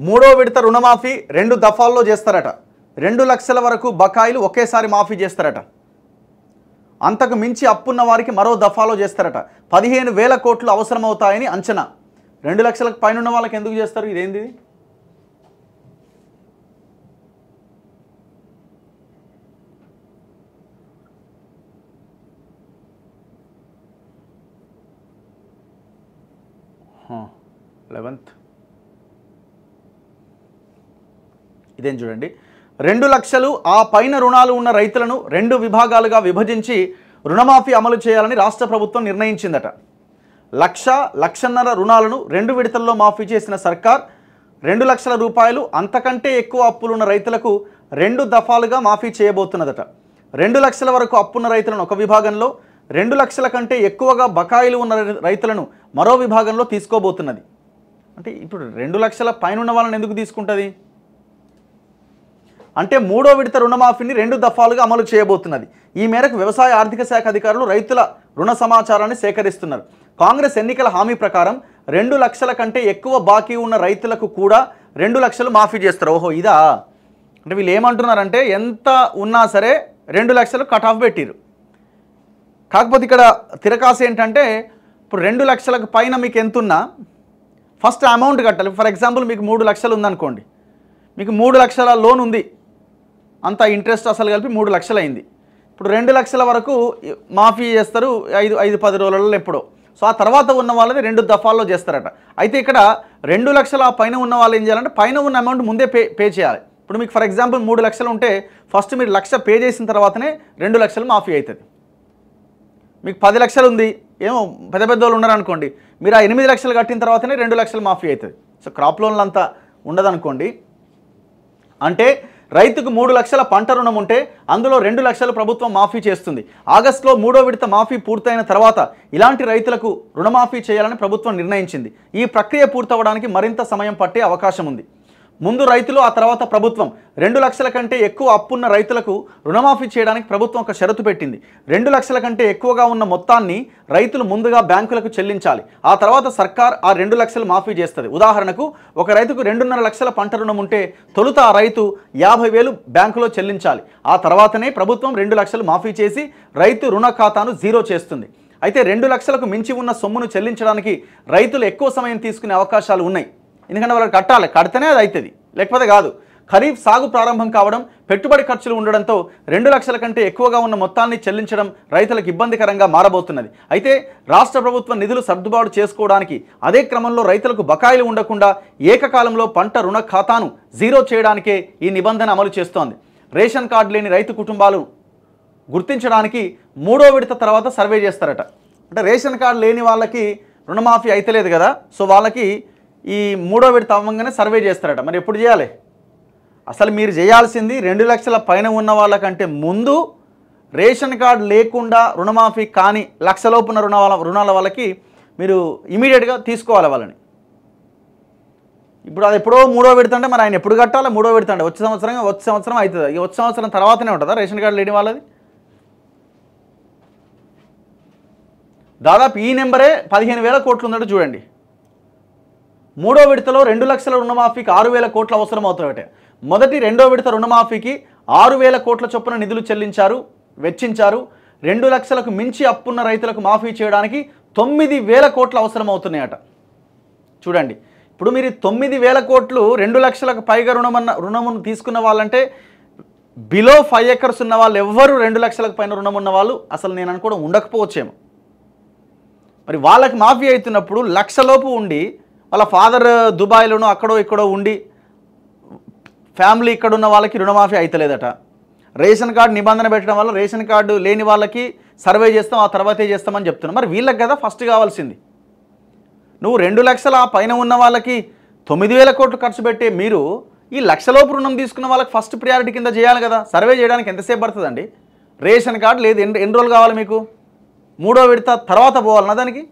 మూడో విడత రుణమాఫీ 2 దఫాల్లో చేస్తారట. 2 లక్షల వరకు బకాయిలు ఒకేసారి మాఫీ చేస్తారట. అంతకు మించి అప్పున్న వారికి మరో దఫాలో చేస్తారట. 15,000 కోట్లు అవసరమవుతాయని అంచనా. 2 లక్షలకు పైన ఉన్న వాళ్ళకి ఎందుకు చేస్తారు? ఇదేంది? ఇదేం చూడండి, 2 లక్షలు ఆ పైన రుణాలు ఉన్న రైతులను 2 విభాగాలుగా విభజించి రుణమాఫీ అమలు చేయాలని రాష్ట్ర ప్రభుత్వం నిర్ణయించిందట. 1,00,000 రుణాలను 2 విడతల్లో మాఫీ చేసిన సర్కార్ 2 లక్షల రూపాయలు అంతకంటే ఎక్కువ అప్పులున్న రైతులకు 2 దఫాలుగా మాఫీ చేయబోతున్నదట. 2 లక్షల వరకు అప్పున్న రైతులను ఒక విభాగంలో, 2 లక్షల కంటే ఎక్కువగా బకాయిలు ఉన్న రైతులను మరో విభాగంలో తీసుకోబోతున్నది. అంటే ఇప్పుడు 2 లక్షల పైన ఉన్న వాళ్ళని ఎందుకు తీసుకుంటుంది? అంటే మూడో విడత రుణమాఫీని 2 దఫాలుగా అమలు చేయబోతున్నది. ఈ మేరకు వ్యవసాయ ఆర్థిక శాఖ అధికారులు రైతుల రుణ సమాచారాన్ని సేకరిస్తున్నారు. కాంగ్రెస్ ఎన్నికల హామీ ప్రకారం 2 లక్షల కంటే ఎక్కువ బాకీ ఉన్న రైతులకు కూడా 2 లక్షలు మాఫీ చేస్తారు. ఓహో ఇదా? అంటే వీళ్ళు ఏమంటున్నారంటే ఎంత ఉన్నా సరే 2 లక్షలు కట్ ఆఫ్ పెట్టిరు. కాకపోతే ఇక్కడ తిరకాసు ఏంటంటే ఇప్పుడు 2 లక్షలకు పైన మీకు ఎంత ఉన్నా ఫస్ట్ అమౌంట్ కట్టాలి. ఫర్ ఎగ్జాంపుల్ మీకు 3 లక్షలు ఉందనుకోండి, మీకు 3 లక్షల లోన్ ఉంది, అంత ఇంట్రెస్ట్ అసలు కలిపి 3 లక్షలు అయింది. ఇప్పుడు 2 లక్షల వరకు మాఫీ చేస్తారు 5-10 రోజులలో ఎప్పుడో. సో ఆ తర్వాత ఉన్న వాళ్ళని 2 దఫాల్లో చేస్తారట. అయితే ఇక్కడ 2 లక్షల పైన ఉన్న వాళ్ళు ఏం చేయాలంటే పైన ఉన్న అమౌంట్ ముందే పే చేయాలి. ఇప్పుడు మీకు ఫర్ ఎగ్జాంపుల్ 3 లక్షలు ఉంటే ఫస్ట్ మీరు 1,00,000 పే చేసిన తర్వాతనే 2 లక్షలు మాఫీ అవుతుంది. మీకు 10 లక్షలు ఉంది, ఏమో పెద్ద పెద్ద వాళ్ళు ఉన్నారనుకోండి, మీరు ఆ 8 లక్షలు కట్టిన తర్వాతనే 2 లక్షలు మాఫీ అవుతుంది. సో క్రాప్ లోన్లు అంతా ఉండదనుకోండి. అంటే రైతుకు 3 లక్షల పంట రుణం ఉంటే అందులో 2 లక్షలు ప్రభుత్వం మాఫీ చేస్తుంది. ఆగస్టులో మూడో విడత మాఫీ పూర్తయిన తర్వాత ఇలాంటి రైతులకు రుణమాఫీ చేయాలని ప్రభుత్వం నిర్ణయించింది. ఈ ప్రక్రియ పూర్తవడానికి మరింత సమయం పట్టే అవకాశం ఉంది. ముందు రైతులు, ఆ తర్వాత ప్రభుత్వం 2 లక్షల కంటే ఎక్కువ అప్పున్న రైతులకు రుణమాఫీ చేయడానికి ప్రభుత్వం ఒక షరతు పెట్టింది. 2 లక్షల కంటే ఎక్కువగా ఉన్న మొత్తాన్ని రైతులు ముందుగా బ్యాంకులకు చెల్లించాలి. ఆ తర్వాత సర్కార్ ఆ 2 లక్షలు మాఫీ చేస్తుంది. ఉదాహరణకు ఒక రైతుకు 2.5 లక్షల పంట రుణం ఉంటే తొలుత ఆ రైతు 50,000 బ్యాంకులో చెల్లించాలి. ఆ తర్వాతనే ప్రభుత్వం 2 లక్షలు మాఫీ చేసి రైతు రుణ ఖాతాను జీరో చేస్తుంది. అయితే 2 లక్షలకు మించి ఉన్న సొమ్మును చెల్లించడానికి రైతులు ఎక్కువ సమయం తీసుకునే అవకాశాలు ఉన్నాయి. ఎందుకంటే వాళ్ళు కట్టాలి, కడితేనే అది అవుతుంది, లేకపోతే కాదు. ఖరీఫ్ సాగు ప్రారంభం కావడం, పెట్టుబడి ఖర్చులు ఉండడంతో 2 లక్షల కంటే ఎక్కువగా ఉన్న మొత్తాన్ని చెల్లించడం రైతులకు ఇబ్బందికరంగా మారబోతున్నది. అయితే రాష్ట్ర ప్రభుత్వం నిధులు సర్దుబాటు చేసుకోవడానికి, అదే క్రమంలో రైతులకు బకాయిలు ఉండకుండా ఏకకాలంలో పంట రుణ ఖాతాను జీరో చేయడానికే ఈ నిబంధన అమలు చేస్తోంది. రేషన్ కార్డు లేని రైతు కుటుంబాలు గుర్తించడానికి మూడో విడత తర్వాత సర్వే చేస్తారట. అంటే రేషన్ కార్డు లేని వాళ్ళకి రుణమాఫీ అయితలేదు కదా, సో వాళ్ళకి ఈ మూడో విడత అవ్వగానే సర్వే చేస్తారట. మరి ఎప్పుడు చేయాలి? అసలు మీరు చేయాల్సింది 2 లక్షల పైన ఉన్న వాళ్ళకంటే ముందు రేషన్ కార్డు లేకుండా రుణమాఫీ కానీ 1,00,000 లోపు ఉన్న రుణాల వాళ్ళకి మీరు ఇమీడియట్గా తీసుకోవాలి వాళ్ళని. ఇప్పుడు అది ఎప్పుడో మూడో విడత అంటే మరి ఆయన ఎప్పుడు కట్టాలి? మూడో విడత అంటే వచ్చే సంవత్సరం అవుతుంది. ఈ వచ్చే సంవత్సరం తర్వాతనే ఉంటుందా రేషన్ కార్డు లేని వాళ్ళది? దాదాపు ఈ నెంబరే 15,000 కోట్లు ఉందంటే చూడండి. మూడో విడతలో 2 లక్షల రుణమాఫీకి 6,000 కోట్లు అవసరం అవుతాయట. మొదటి 2వ విడత రుణమాఫీకి 6,000 కోట్ల చొప్పున నిధులు వెచ్చించారు. 2 లక్షలకు మించి అప్పున్న రైతులకు మాఫీ చేయడానికి 9,000 కోట్లు అవసరం అవుతున్నాయట. చూడండి, ఇప్పుడు మీరు 9,000 కోట్లు 2 లక్షలకు పైగా రుణమును తీసుకున్న వాళ్ళంటే బిలో 5 acres ఉన్న వాళ్ళు ఎవ్వరు 2 లక్షలకు పైన రుణం ఉన్న వాళ్ళు అసలు నేను అనుకోవడం ఉండకపోవచ్చేమో. మరి వాళ్ళకి మాఫీ అవుతున్నప్పుడు 1,00,000 లోపు ఉండి వాళ్ళ ఫాదర్ దుబాయ్లోనో అక్కడో ఇక్కడో ఉండి ఫ్యామిలీ ఇక్కడ ఉన్న వాళ్ళకి రుణమాఫీ అవుతలేదట. రేషన్ కార్డు నిబంధన పెట్టడం వల్ల రేషన్ కార్డు లేని వాళ్ళకి సర్వే చేస్తాం, ఆ తర్వాతే చేస్తామని చెప్తున్నాం. మరి వీళ్ళకి కదా ఫస్ట్ కావాల్సింది. నువ్వు 2 లక్షల పైన ఉన్న వాళ్ళకి 9,000 కోట్లు ఖర్చు పెట్టే మీరు ఈ 1,00,000 లోపు రుణం తీసుకున్న వాళ్ళకి ఫస్ట్ ప్రియారిటీ కింద చేయాలి కదా. సర్వే చేయడానికి ఎంతసేపు పడుతుందండి? రేషన్ కార్డు లేదు, ఎన్ని రోజులు కావాలి మీకు? మూడో విడత తర్వాత పోవాలన్నా దానికి?